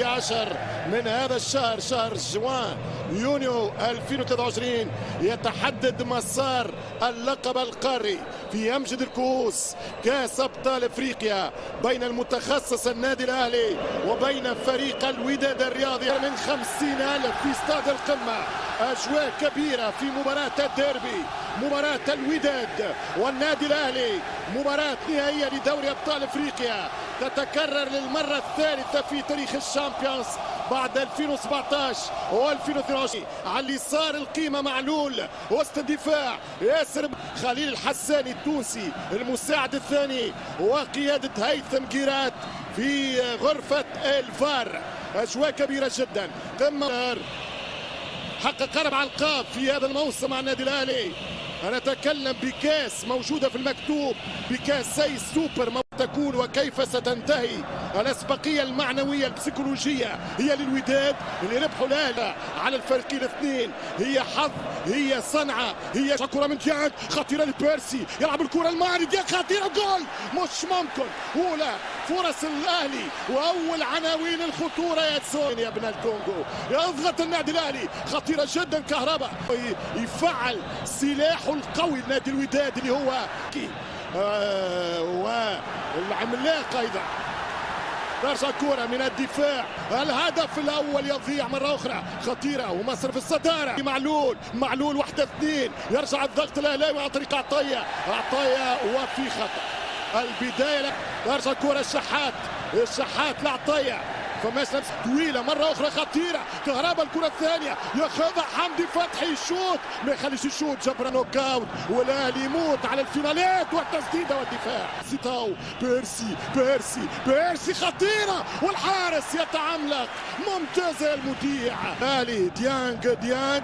11 من هذا الشهر، شهر جوان يونيو 2023، يتحدد مسار اللقب القاري في أمجد الكؤوس كأس أبطال أفريقيا بين المتخصص النادي الأهلي وبين فريق الوداد الرياضي. من 50,000 في استاد القمة، أجواء كبيرة في مباراة الديربي، مباراة الوداد والنادي الأهلي، مباراة نهائية لدوري أبطال أفريقيا تتكرر للمرة الثالثة في تاريخ الشامبيونز بعد 2017 و2022. على اليسار القيمة معلول، وسط الدفاع ياسر خليل الحساني التونسي المساعد الثاني، وقيادة هيثم جيرات في غرفة الفار. أجواء كبيرة جدا. قمة حقق 4 ألقاب في هذا الموسم مع النادي الأهلي. أنا أتكلم بكاس موجودة في المكتوب، بكاسي سوبر تكون وكيف ستنتهي. الأسبقية المعنوية البسيكولوجية هي للوداد اللي ربحوا الأهلي على الفريقين الاثنين. هي حظ، هي صنعة، هي كرة من ديانج خطيرة لبيرسي، يلعب الكرة المعني ديانج خطيرة، جول مش ممكن. أولى فرص الأهلي وأول عناوين الخطورة يا ابن الكونغو، يضغط النادي الأهلي، خطيرة جدا. كهرباء يفعل سلاحه القوي النادي الوداد اللي هو والعملاق أيضا. ترجع كرة من الدفاع، الهدف الأول يضيع مرة أخرى، خطيرة ومصر في الصدارة. معلول 1-2، يرجع الضغط الأهلاوي عن طريق عطية وفي خطأ. البداية ترجع كرة الشحات لعطية، فماش نفس طويله مره اخرى خطيره. كهرباء الكره الثانيه ياخذها حمدي فتحي، الشوط ما يخليش الشوط، جبر نوك اوت والاهلي يموت على الفينالات والتسديده والدفاع. سيتاو بيرسي خطيره، والحارس يتعملق، ممتازه المذيع. الاهلي ديانج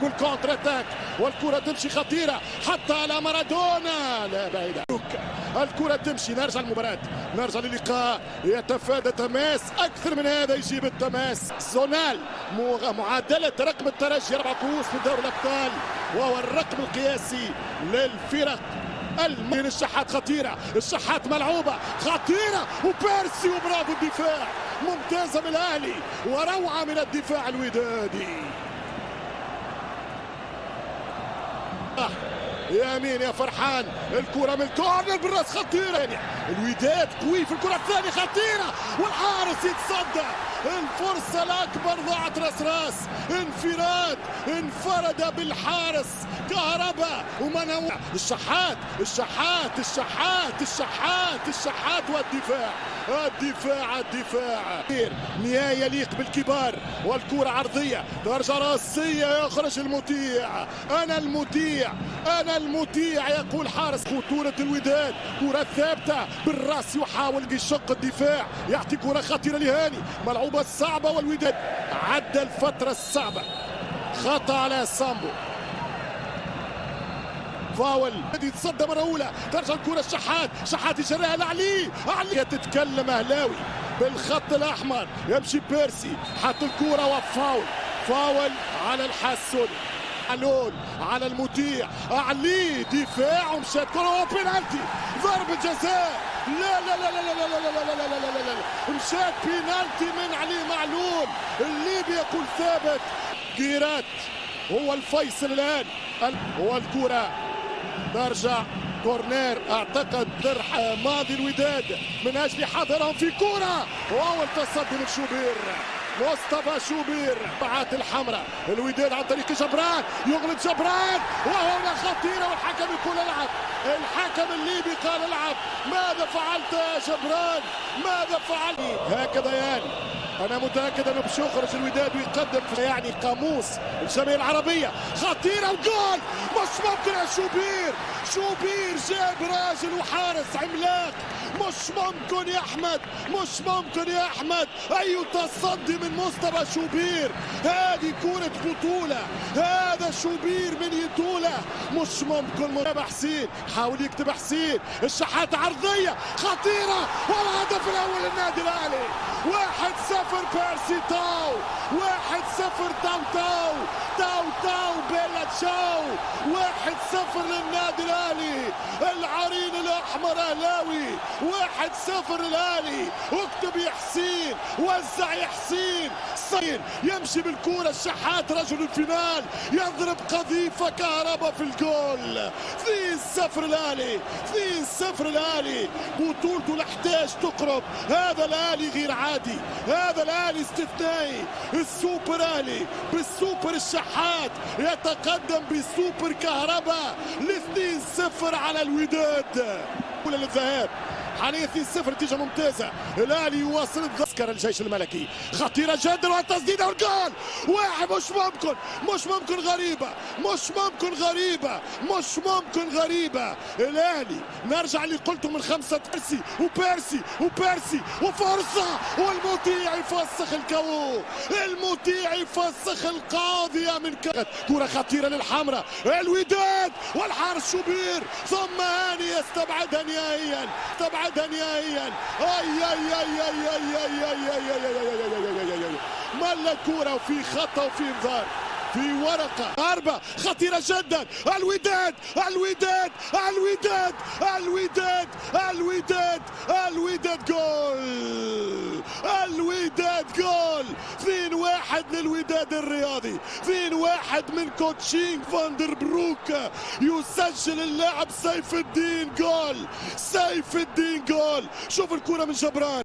والكونتر اتاك، والكره تمشي خطيره حتى على مارادونا، لا بعيده الكره تمشي. نرجع المباراه، نرجع للقاء، يتفادى تماس اكثر من هذا، يجيب التماس. زونال معادله رقم الترجي 4 كؤوس في دوري الابطال، وهو الرقم القياسي للفرق. الشحات خطيره، الشحات ملعوبه خطيره، وبيرسي، وبرافو الدفاع، ممتازه من الاهلي وروعه من الدفاع الودادي. يا مين يا فرحان، الكرة من الكورنر بالراس خطيرة. الوداد قوي في الكرة الثانية خطيرة، والحارس يتصدى. الفرصة الأكبر ضاعت راس، انفراد، انفرد بالحارس كهرباء ومنوع. الشحات والدفاع نهاية يليق بالكبار، والكرة عرضية، درجة راسية، يخرج المطيع. أنا المطيع يقول حارس. خطورة الوداد، كرة ثابتة بالراس، يحاول يشق الدفاع، يعطي كرة خطيرة لهاني، ملعوبة صعبة، والوداد عدى الفترة الصعبة. خطأ على سامبو، فاول، يتصدى مرة أولى، ترجع الكرة الشحات يجريها لعلي، تتكلم أهلاوي بالخط الأحمر، يمشي بيرسي، حط الكرة وفاول على الحسن. معلول على المطيع، علي دفاع، ومشات كرة وبينالتي، ضربة جزاء، لا مشات بينالتي من علي معلول. الليبي يقول ثابت، جيرات هو الفيصل الآن. والكرة ترجع كورنير، اعتقد ماضي الوداد من اجل حضرهم في كرة، واول تصدي من شوبير، مصطفى شوبير. بعات الحمراء، الوداد عن طريق جبران، يغلب جبران، وهنا خطيرة، والحكم يقول العب. الحكم الليبي قال العب. ماذا فعلت يا جبران؟ ماذا فعلت؟ هكذا يعني أنا متأكد أنه باش يخرج الوداد ويقدم يعني قاموس الجماهير العربية. خطيرة وجول، مش ممكن يا شوبير جاب راجل وحارس عملاق، مش ممكن يا أحمد، أي تصدي من مصطفى شوبير. هذه كرة بطولة، هذا شوبير من يطولة، مش ممكن. حسين حاول يكتب، حسين الشحات عرضية خطيرة، والهدف الأول للنادي الأهلي. 1-0 بيرسي تاو، 1-0 تاو بيلا تشاو، 1-0 للنادي الاهلي. العرين الاحمر اهلاوي، 1-0 الاهلي. اكتب يا حسين، وزع يا حسين. يمشي بالكرة الشحات رجل الفينال، يضرب قذيفة كهرباء في الجول. 2-0 الاهلي، 2-0 الاهلي. بطولته لاحتاج تقرب. هذا الاهلي غير عادي، هذا الاهلي استثنائي. السوبر اهلي بالسوبر الشحات يتقدم بسوبر كهرباء ل2-0 على الوداد. للذهاب حاليا 2-0، نتيجة ممتازة. الاهلي يواصل تذكر الجيش الملكي، خطيرة جدا والتسديدة والجول. واحد مش ممكن غريبة. الاهلي نرجع اللي قلته من 5، وبيرسي وفرصة، والمطيع يفسخ الكو، المطيع يفسخ القاضية من كرة خطيرة للحمراء. الوداد والحارس شوبير، ثم هاني يستبعدها نهائيا. ملا كورة وفي خطأ وفي انذار في ورقة. ضربة خطيرة جدا. الوداد جول. 2-1 للوداد الرياضي، 2-1 من كوتشينغ فاندر بروك. يسجل اللاعب سيف الدين جول. شوف الكرة من جبران.